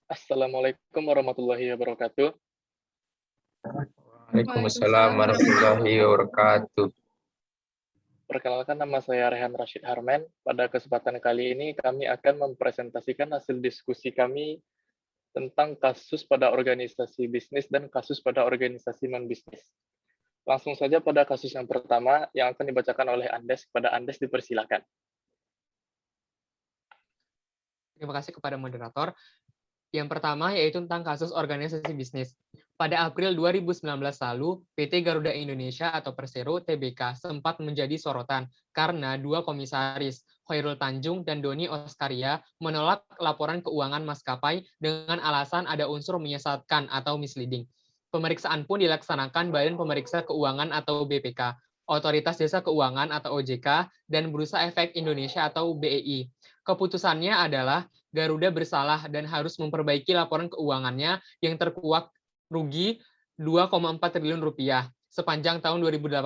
Assalamualaikum warahmatullahi wabarakatuh. Waalaikumsalam warahmatullahi wabarakatuh. Perkenalkan, nama saya Rehan Rashid Harmen. Pada kesempatan kali ini kami akan mempresentasikan hasil diskusi kami tentang kasus pada organisasi bisnis dan kasus pada organisasi non-bisnis. Langsung saja pada kasus yang pertama yang akan dibacakan oleh Andes. Pada Andes dipersilakan. Terima kasih kepada moderator. Yang pertama yaitu tentang kasus organisasi bisnis. Pada April 2019 lalu, PT Garuda Indonesia atau Persero Tbk sempat menjadi sorotan karena dua komisaris, Khairul Tanjung dan Doni Oskaria, menolak laporan keuangan maskapai dengan alasan ada unsur menyesatkan atau misleading. Pemeriksaan pun dilaksanakan Badan Pemeriksa Keuangan atau BPK, Otoritas Jasa Keuangan atau OJK, dan Bursa Efek Indonesia atau BEI. Keputusannya adalah Garuda bersalah dan harus memperbaiki laporan keuangannya yang terkuak rugi 2,4 triliun rupiah sepanjang tahun 2018.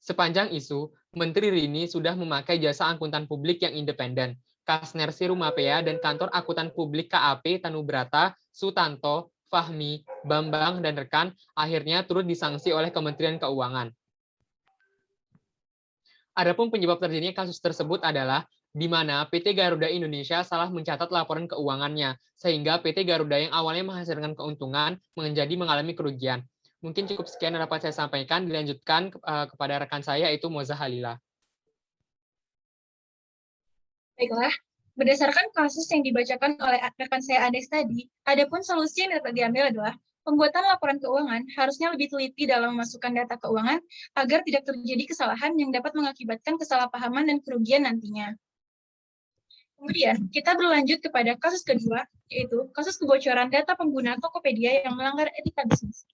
Sepanjang isu, Menteri Rini sudah memakai jasa angkutan publik yang independen. Kasnersi Rumapea dan Kantor Akuntan Publik KAP Tanubrata, Sutanto, Fahmi, Bambang, dan rekan akhirnya turut disanksi oleh Kementerian Keuangan. Adapun penyebab terjadinya kasus tersebut adalah di mana PT Garuda Indonesia salah mencatat laporan keuangannya, sehingga PT Garuda yang awalnya menghasilkan keuntungan mengalami kerugian. Mungkin cukup sekian yang dapat saya sampaikan, dilanjutkan kepada rekan saya, yaitu Moza Halila. Baiklah, berdasarkan kasus yang dibacakan oleh rekan saya Andes tadi, adapun solusi yang dapat diambil adalah pembuatan laporan keuangan harusnya lebih teliti dalam memasukkan data keuangan agar tidak terjadi kesalahan yang dapat mengakibatkan kesalahpahaman dan kerugian nantinya. Kemudian, kita berlanjut kepada kasus kedua, yaitu kasus kebocoran data pengguna Tokopedia yang melanggar etika bisnis.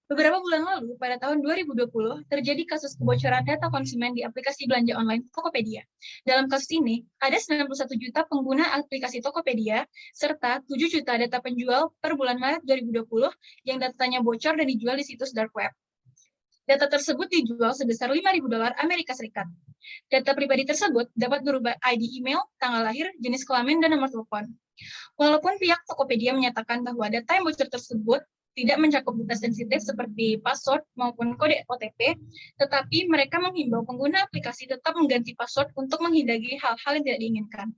Beberapa bulan lalu, pada tahun 2020, terjadi kasus kebocoran data konsumen di aplikasi belanja online Tokopedia. Dalam kasus ini, ada 91 juta pengguna aplikasi Tokopedia, serta 7 juta data penjual per bulan Maret 2020 yang datanya bocor dan dijual di situs dark web. Data tersebut dijual sebesar $5.000 Amerika Serikat. Data pribadi tersebut dapat berubah ID email, tanggal lahir, jenis kelamin, dan nomor telepon. Walaupun pihak Tokopedia menyatakan bahwa data yang bocor tersebut tidak mencakup data sensitif seperti password maupun kode OTP, tetapi mereka menghimbau pengguna aplikasi tetap mengganti password untuk menghindari hal-hal yang tidak diinginkan.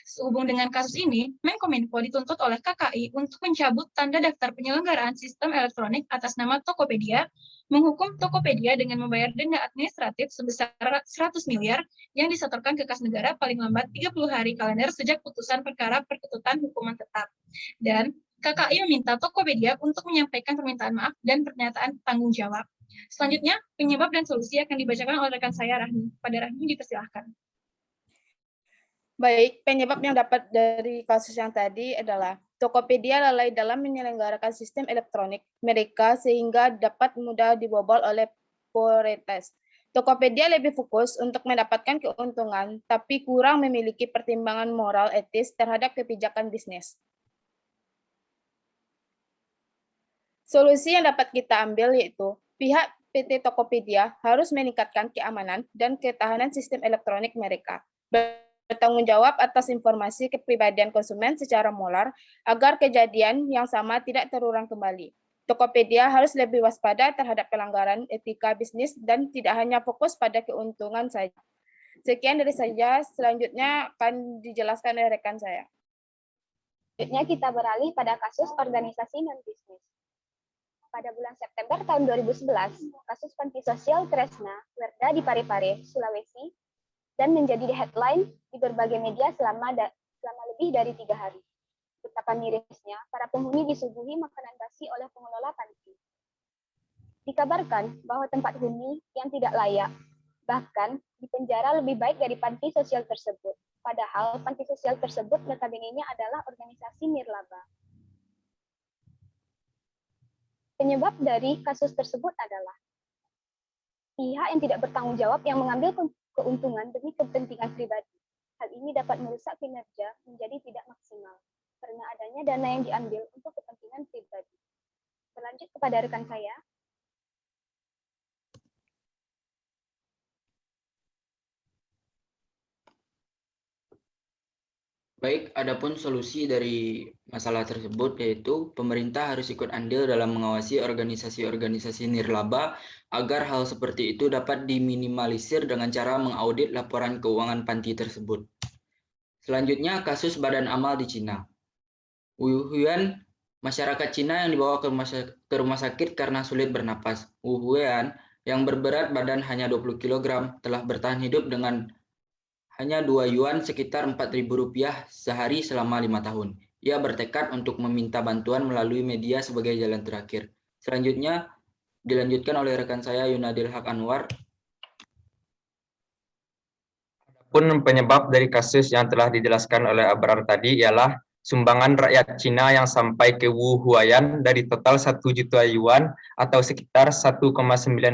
Sehubung dengan kasus ini, Menkominfo dituntut oleh KKI untuk mencabut tanda daftar penyelenggaraan sistem elektronik atas nama Tokopedia, menghukum Tokopedia dengan membayar denda administratif sebesar 100 miliar yang disetorkan ke kas negara paling lambat 30 hari kalender sejak putusan perkara perketutan hukuman tetap. Dan KKI meminta Tokopedia untuk menyampaikan permintaan maaf dan pernyataan tanggung jawab. Selanjutnya, penyebab dan solusi akan dibacakan oleh rekan saya Rahmi. Pada Rahmi dipersilahkan. Baik, penyebab yang dapat dari kasus yang tadi adalah Tokopedia lalai dalam menyelenggarakan sistem elektronik mereka sehingga dapat mudah dibobol oleh peretas. Tokopedia lebih fokus untuk mendapatkan keuntungan, tapi kurang memiliki pertimbangan moral etis terhadap kebijakan bisnis. Solusi yang dapat kita ambil yaitu pihak PT Tokopedia harus meningkatkan keamanan dan ketahanan sistem elektronik mereka, bertanggung jawab atas informasi kepribadian konsumen secara moral agar kejadian yang sama tidak terulang kembali. Tokopedia harus lebih waspada terhadap pelanggaran etika bisnis dan tidak hanya fokus pada keuntungan saja. Sekian dari saya, selanjutnya akan dijelaskan oleh rekan saya. Selanjutnya kita beralih pada kasus organisasi non-bisnis. Pada bulan September tahun 2011, kasus panti sosial Tresna Werda di Parepare, Sulawesi, dan menjadi headline di berbagai media selama lebih dari 3 hari. Betapa mirisnya, para penghuni disuguhi makanan basi oleh pengelola panti. Dikabarkan bahwa tempat huni yang tidak layak, bahkan dipenjara lebih baik dari panti sosial tersebut. Padahal panti sosial tersebut notabene-nya adalah organisasi nirlaba. Penyebab dari kasus tersebut adalah pihak yang tidak bertanggung jawab yang mengambil keuntungan demi kepentingan pribadi. Hal ini dapat merusak kinerja menjadi tidak maksimal karena adanya dana yang diambil untuk kepentingan pribadi. Berlanjut kepada rekan saya. Baik, adapun solusi dari masalah tersebut yaitu pemerintah harus ikut andil dalam mengawasi organisasi-organisasi nirlaba agar hal seperti itu dapat diminimalisir dengan cara mengaudit laporan keuangan panti tersebut. Selanjutnya, kasus badan amal di Cina. Wu Huyan, masyarakat Cina yang dibawa ke rumah sakit karena sulit bernapas. Wu Huyan, yang berberat badan hanya 20 kg, telah bertahan hidup dengan hanya 2 yuan sekitar Rp4.000 sehari selama 5 tahun. Ia bertekad untuk meminta bantuan melalui media sebagai jalan terakhir. Selanjutnya, dilanjutkan oleh rekan saya Yunadil Haq Anwar. Pun penyebab dari kasus yang telah dijelaskan oleh Abrar tadi ialah sumbangan rakyat Cina yang sampai ke Wu Huayan dari total 1 juta yuan atau sekitar 1,9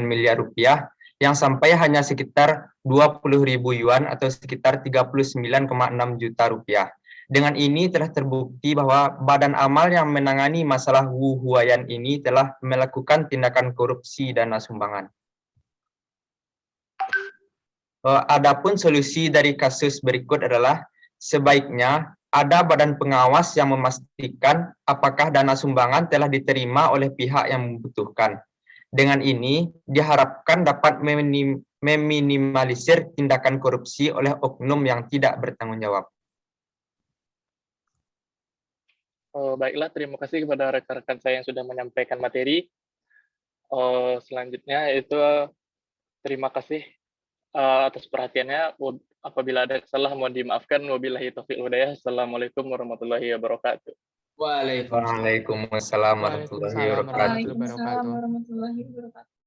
miliar rupiah yang sampai hanya sekitar 20.000 yuan atau sekitar 39,6 juta rupiah. Dengan ini telah terbukti bahwa badan amal yang menangani masalah Wu Huayan ini telah melakukan tindakan korupsi dana sumbangan. Adapun solusi dari kasus berikut adalah sebaiknya ada badan pengawas yang memastikan apakah dana sumbangan telah diterima oleh pihak yang membutuhkan. Dengan ini diharapkan dapat meminimalisir tindakan korupsi oleh oknum yang tidak bertanggung jawab. Baiklah, terima kasih kepada rekan-rekan saya yang sudah menyampaikan materi. Selanjutnya itu terima kasih atas perhatiannya. Apabila ada kesalahan mohon dimaafkan. Wabillahi taufiq wal hidayah. Assalamualaikum warahmatullahi wabarakatuh. Waalaikumsalam warahmatullahi wabarakatuh. Waalaikumsalam warahmatullahi wabarakatuh.